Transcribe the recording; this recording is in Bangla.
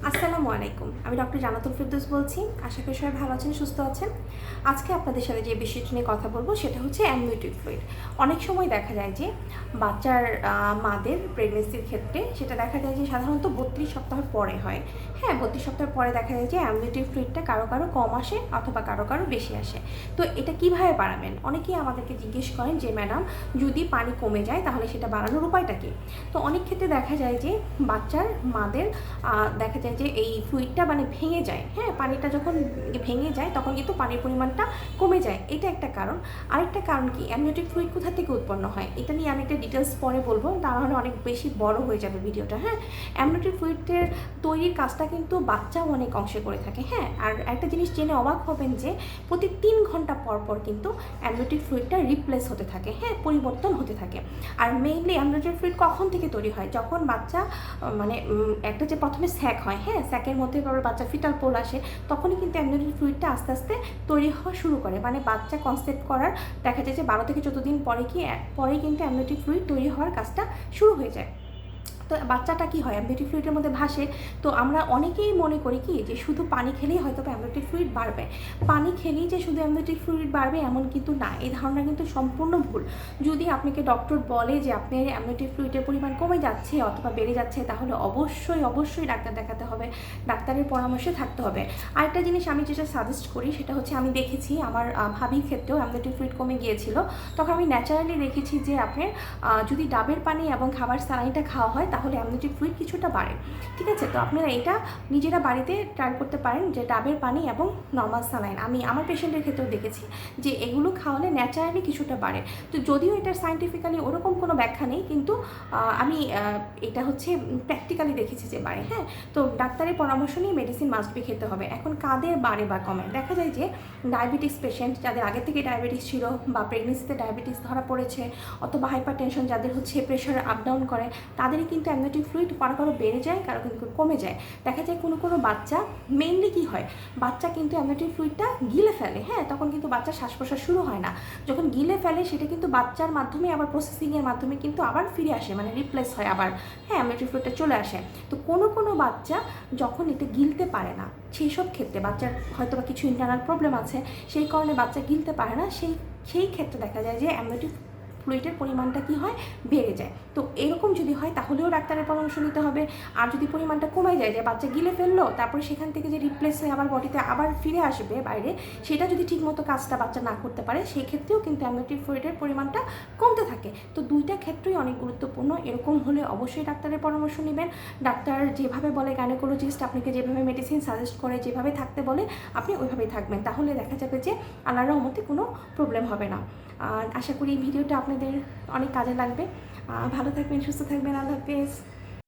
আসসালামু আলাইকুম। আমি ডক্টর জান্নাতুল ফেরদৌস বলছি। আশা করি সবাই ভালো আছেন, সুস্থ আছেন। আজকে আপনাদের সাথে যে বিষয়টি নিয়ে কথা বলবো সেটা হচ্ছে অ্যামনিওটিক ফ্লুইড। অনেক সময় দেখা যায় যে বাচ্চার মাদের প্রেগনেন্সির ক্ষেত্রে সেটা দেখা যায় যে সাধারণত 32 সপ্তাহ পরে হয়। হ্যাঁ, 32 সপ্তাহ পরে দেখা যায় যে অ্যামনিওটিক ফ্লুইডটা কারো কারো কম আসে অথবা কারো কারো বেশি আসে। তো এটা কিভাবে বাড়াবেন? অনেকেই আমাদেরকে জিজ্ঞেস করেন যে ম্যাডাম, যদি পানি কমে যায় তাহলে সেটা বাড়ানোর উপায়টা কী? তো অনেক ক্ষেত্রে দেখা যায় যে বাচ্চার মাদের দেখা যায় যে এই ফ্লুইডটা মানে ভেঙে যায়। হ্যাঁ, পানিটা যখন ভেঙে যায় তখন কিন্তু পানির পরিমাণটা কমে যায়, এটা একটা কারণ। আরেকটা কারণ কি, অ্যামনিওটিক ফ্লুইড কোথা থেকে উৎপন্ন হয় এটা নিয়ে আমি একটা ডিটেলস পরে বলবো, তাহলে অনেক বেশি বড় হয়ে যাবে ভিডিওটা। হ্যাঁ, অ্যামনিওটিক ফ্লুইডের তৈরির কাজটা কিন্তু বাচ্চাও অনেক অংশে করে থাকে। হ্যাঁ, আর একটা জিনিস জেনে অবাক হবেন যে প্রতি 3 ঘন্টা পর পর কিন্তু অ্যামনিওটিক ফ্লুইডটা রিপ্লেস হতে থাকে। হ্যাঁ, পরিবর্তন হতে থাকে। আর মেইনলি অ্যামনিওটিক ফ্লুইড কখন থেকে তৈরি হয়? যখন বাচ্চা মানে একটা যে প্রথমে স্যাক হয়, হ্যাঁ, স্যাকের মধ্যে পরে বাচ্চা ফিটাল পোল আসে, তখনই কিন্তু অ্যামনিওটিক ফ্লুইডটা আস্তে আস্তে তৈরি হওয়া শুরু করে। মানে বাচ্চা কনসেপ্ট করার দেখা যায় যে 12 থেকে 14 দিন পরেই কিন্তু অ্যামনিওটিক ফ্লুইড তৈরি হওয়ার কাজটা শুরু হয়ে যায়। তো বাচ্চাটা কি হয়, অ্যামনিওটিক ফ্লুইডের মধ্যে ভাসে। তো আমরা অনেকেই মনে করি কি যে শুধু পানি খেলেই হয়তো অ্যামনিওটিক ফ্লুইড বাড়বে। পানি খেলেই যে শুধু অ্যামনিওটিক ফ্লুইড বাড়বে এমন কিন্তু না, এই ধারণা কিন্তু সম্পূর্ণ ভুল। যদি আপনাকে ডক্টর বলে যে আপনার অ্যামনিওটিক ফ্লুইডের পরিমাণ কমে যাচ্ছে অথবা বেড়ে যাচ্ছে, তাহলে অবশ্যই ডাক্তার দেখাতে হবে, ডাক্তারের পরামর্শে থাকতে হবে। আরেকটা জিনিস আমি যেটা সাজেস্ট করি সেটা হচ্ছে, আমি দেখেছি আমার ভাবির ক্ষেত্রেও অ্যামনিওটিক ফ্লুইড কমে গিয়েছিল। তখন আমি ন্যাচারালি দেখেছি যে আপনার যদি ডাবের পানি এবং খাবার স্যালাইনটা খাওয়া হয় তাহলে অ্যামনিওটিক ফ্লুইড কিছুটা বাড়ে। ঠিক আছে, তো আপনারা এটা নিজেরা বাড়িতে ট্রাই করতে পারেন যে ডাবের পানি এবং নর্মাল স্যালাইন। আমি আমার পেশেন্টের ক্ষেত্রেও দেখেছি যে এগুলো খাওয়ালে ন্যাচারালি কিছুটা বাড়ে। তো যদিও এটার সায়েন্টিফিক্যালি ওরকম কোনো ব্যাখ্যা নেই, কিন্তু আমি এটা হচ্ছে প্র্যাকটিক্যালি দেখেছি যে বাড়ে। হ্যাঁ, তো ডাক্তারের পরামর্শ নিয়ে মেডিসিন মাস্ট বি খেতে হবে। এখন কাদের বাড়ে বা কমে? দেখা যায় যে ডায়াবেটিস পেশেন্ট, যাদের আগে থেকে ডায়াবেটিস ছিল বা প্রেগনেন্সিতে ডায়াবেটিস ধরা পড়েছে, অথবা হাইপার টেনশন যাদের হচ্ছে প্রেশার আপ ডাউন করে, তাদেরই কিন্তু অ্যামনিওটিক ফ্লুইড কারো বেড়ে যায়, কারো কিন্তু কমে যায়। দেখা যায় কোনো বাচ্চা, মেইনলি কী হয়, বাচ্চা কিন্তু অ্যামনিওটিক ফ্লুইডটা গিলে ফেলে। হ্যাঁ, তখন কিন্তু বাচ্চার শ্বাস প্রশ্বাস শুরু হয় না। যখন গিলে ফেলে সেটা কিন্তু বাচ্চার মাধ্যমে আবার প্রসেসিংয়ের মাধ্যমে কিন্তু আবার ফিরে আসে, মানে রিপ্লেস হয় আবার। হ্যাঁ, অ্যামনিওটিক ফ্লুইডটা চলে আসে। তো কোনো বাচ্চা যখন এটা গিলতে পারে না, সেই সব ক্ষেত্রে বাচ্চার হয়তো বা কিছু ইন্টারনাল প্রবলেম আছে, সেই কারণে বাচ্চা গিলতে পারে না, সেই ক্ষেত্রে দেখা যায় যে অ্যামনিওটিক ফ্লুইডের পরিমাণটা কি হয়, বেড়ে যায়। তো এরকম যদি হয় তাহলেও ডাক্তারের পরামর্শ নিতে হবে। আর যদি পরিমাণটা কমে যায়, যে বাচ্চা গিলে ফেললো তারপরে সেখান থেকে যে রিপ্লেস হয়ে আবার বডিতে আবার ফিরে আসবে বাইরে, সেটা যদি ঠিকমতো কাজটা বাচ্চা না করতে পারে, সেই ক্ষেত্রেও কিন্তু অ্যামনিওটিক ফ্লুইডের পরিমাণটা কমতে থাকে। তো দুইটা ক্ষেত্রেই অনেক গুরুত্বপূর্ণ। এরকম হলে অবশ্যই ডাক্তারের পরামর্শ নেবেন। ডাক্তার যেভাবে বলে, গাইনোকোলজিস্ট আপনাকে যেভাবে মেডিসিন সাজেস্ট করে, যেভাবে থাকতে বলে, আপনি ওইভাবেই থাকবেন। তাহলে দেখা যাবে যে আল্লাহর রহমতে কোনো প্রবলেম হবে না। আর আশা করি এই ভিডিওটা আপনাদের অনেক কাজে লাগবে। ভালো থাকবেন, সুস্থ থাকবেন। আল্লাহ হাফেজ।